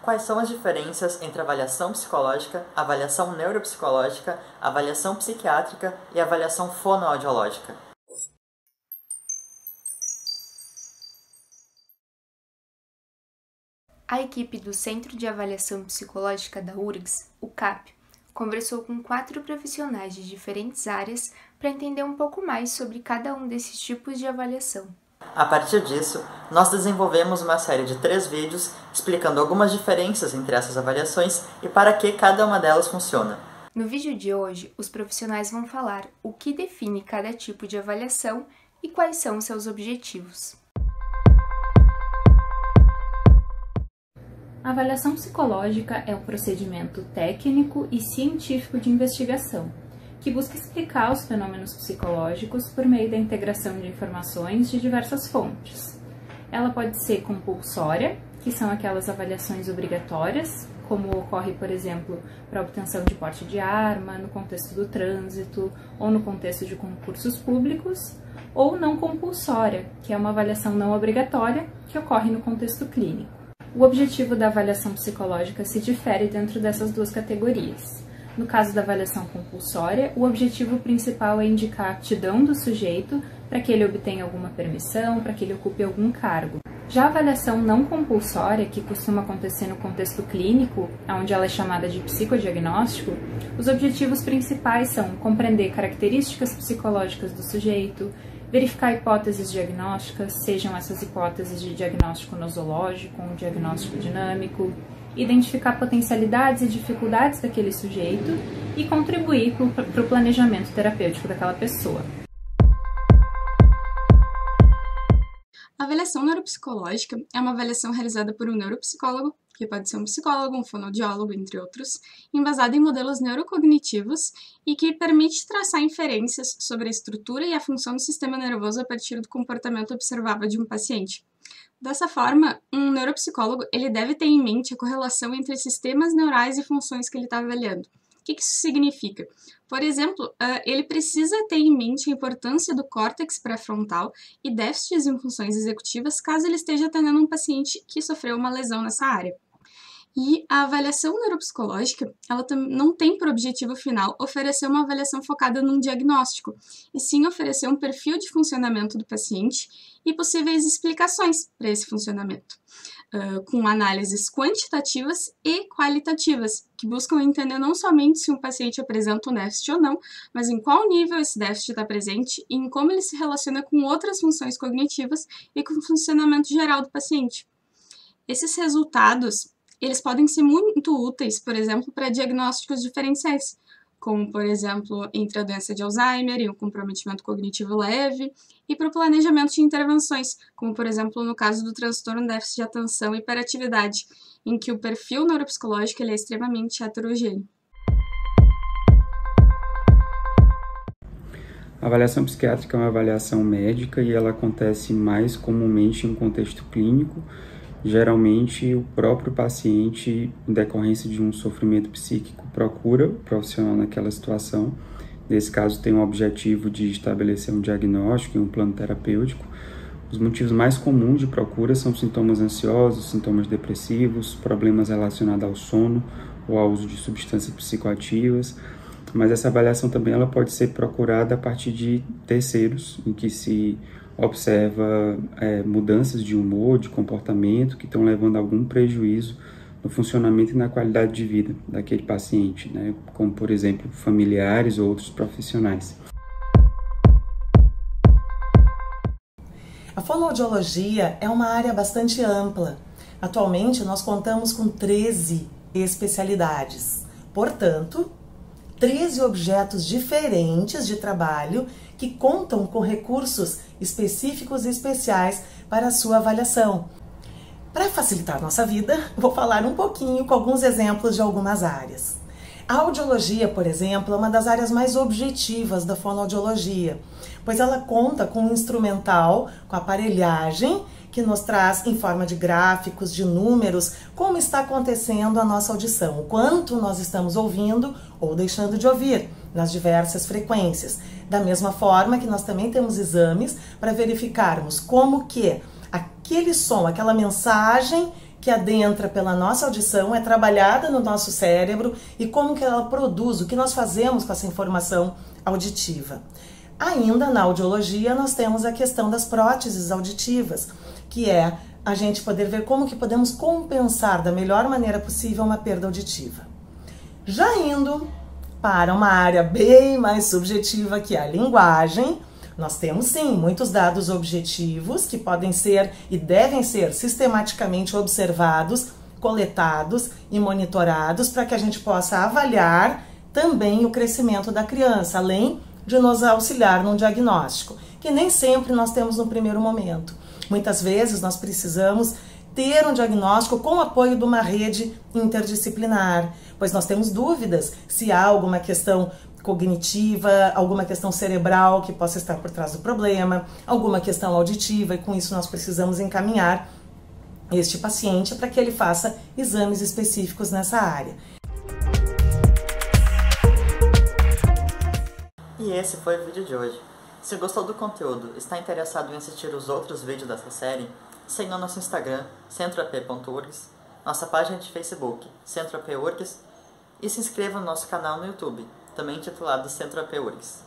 Quais são as diferenças entre avaliação psicológica, avaliação neuropsicológica, avaliação psiquiátrica e avaliação fonoaudiológica? A equipe do Centro de Avaliação Psicológica da URGS, o CAP, conversou com 4 profissionais de diferentes áreas para entender um pouco mais sobre cada um desses tipos de avaliação. A partir disso, nós desenvolvemos uma série de 3 vídeos explicando algumas diferenças entre essas avaliações e para que cada uma delas funciona. No vídeo de hoje, os profissionais vão falar o que define cada tipo de avaliação e quais são seus objetivos. A avaliação psicológica é um procedimento técnico e científico de investigação, que busca explicar os fenômenos psicológicos por meio da integração de informações de diversas fontes. Ela pode ser compulsória, que são aquelas avaliações obrigatórias, como ocorre, por exemplo, para a obtenção de porte de arma, no contexto do trânsito ou no contexto de concursos públicos, ou não compulsória, que é uma avaliação não obrigatória, que ocorre no contexto clínico. O objetivo da avaliação psicológica se difere dentro dessas 2 categorias. No caso da avaliação compulsória, o objetivo principal é indicar a aptidão do sujeito para que ele obtenha alguma permissão, para que ele ocupe algum cargo. Já a avaliação não compulsória, que costuma acontecer no contexto clínico, onde ela é chamada de psicodiagnóstico, os objetivos principais são compreender características psicológicas do sujeito, verificar hipóteses diagnósticas, sejam essas hipóteses de diagnóstico nosológico ou diagnóstico dinâmico, identificar potencialidades e dificuldades daquele sujeito e contribuir para o planejamento terapêutico daquela pessoa. A avaliação neuropsicológica é uma avaliação realizada por um neuropsicólogo, que pode ser um psicólogo, um fonoaudiólogo, entre outros, embasada em modelos neurocognitivos e que permite traçar inferências sobre a estrutura e a função do sistema nervoso a partir do comportamento observável de um paciente. Dessa forma, um neuropsicólogo ele deve ter em mente a correlação entre sistemas neurais e funções que ele está avaliando. O que isso significa? Por exemplo, ele precisa ter em mente a importância do córtex pré-frontal e déficits em funções executivas caso ele esteja atendendo um paciente que sofreu uma lesão nessa área. E a avaliação neuropsicológica, ela não tem por objetivo final oferecer uma avaliação focada num diagnóstico, e sim oferecer um perfil de funcionamento do paciente e possíveis explicações para esse funcionamento, com análises quantitativas e qualitativas, que buscam entender não somente se um paciente apresenta um déficit ou não, mas em qual nível esse déficit está presente e em como ele se relaciona com outras funções cognitivas e com o funcionamento geral do paciente. Esses resultados eles podem ser muito úteis, por exemplo, para diagnósticos diferenciais, como, por exemplo, entre a doença de Alzheimer e o comprometimento cognitivo leve, e para o planejamento de intervenções, como, por exemplo, no caso do transtorno déficit de atenção e hiperatividade, em que o perfil neuropsicológico ele é extremamente heterogêneo. A avaliação psiquiátrica é uma avaliação médica e ela acontece mais comumente em um contexto clínico. Geralmente, o próprio paciente, em decorrência de um sofrimento psíquico, procura o profissional naquela situação. Nesse caso, tem o objetivo de estabelecer um diagnóstico e um plano terapêutico. Os motivos mais comuns de procura são sintomas ansiosos, sintomas depressivos, problemas relacionados ao sono ou ao uso de substâncias psicoativas. Mas essa avaliação também ela pode ser procurada a partir de terceiros, em que se observa mudanças de humor, de comportamento que estão levando a algum prejuízo no funcionamento e na qualidade de vida daquele paciente, né? Como, por exemplo, familiares ou outros profissionais. A fonoaudiologia é uma área bastante ampla. Atualmente, nós contamos com 13 especialidades. Portanto, 13 objetos diferentes de trabalho que contam com recursos específicos e especiais para a sua avaliação. Para facilitar a nossa vida, vou falar um pouquinho com alguns exemplos de algumas áreas. A audiologia, por exemplo, é uma das áreas mais objetivas da fonoaudiologia, pois ela conta com um instrumental, com aparelhagem, que nos traz em forma de gráficos, de números, como está acontecendo a nossa audição, o quanto nós estamos ouvindo ou deixando de ouvir nas diversas frequências. Da mesma forma que nós também temos exames para verificarmos como que aquele som, aquela mensagem que adentra pela nossa audição, é trabalhada no nosso cérebro e como que ela produz, o que nós fazemos com essa informação auditiva. Ainda na audiologia nós temos a questão das próteses auditivas, que é a gente poder ver como que podemos compensar da melhor maneira possível uma perda auditiva. Já indo para uma área bem mais subjetiva, que é a linguagem, nós temos sim muitos dados objetivos que podem ser e devem ser sistematicamente observados, coletados e monitorados para que a gente possa avaliar também o crescimento da criança, além de nos auxiliar num diagnóstico, que nem sempre nós temos no primeiro momento. Muitas vezes nós precisamos ter um diagnóstico com o apoio de uma rede interdisciplinar, pois nós temos dúvidas se há alguma questão cognitiva, alguma questão cerebral que possa estar por trás do problema, alguma questão auditiva, e com isso nós precisamos encaminhar este paciente para que ele faça exames específicos nessa área. E esse foi o vídeo de hoje. Se gostou do conteúdo e está interessado em assistir os outros vídeos dessa série, siga o nosso Instagram, centroap.urgs, nossa página de Facebook, centroap.urgs, e se inscreva no nosso canal no YouTube, também intitulado Centro AP URGS.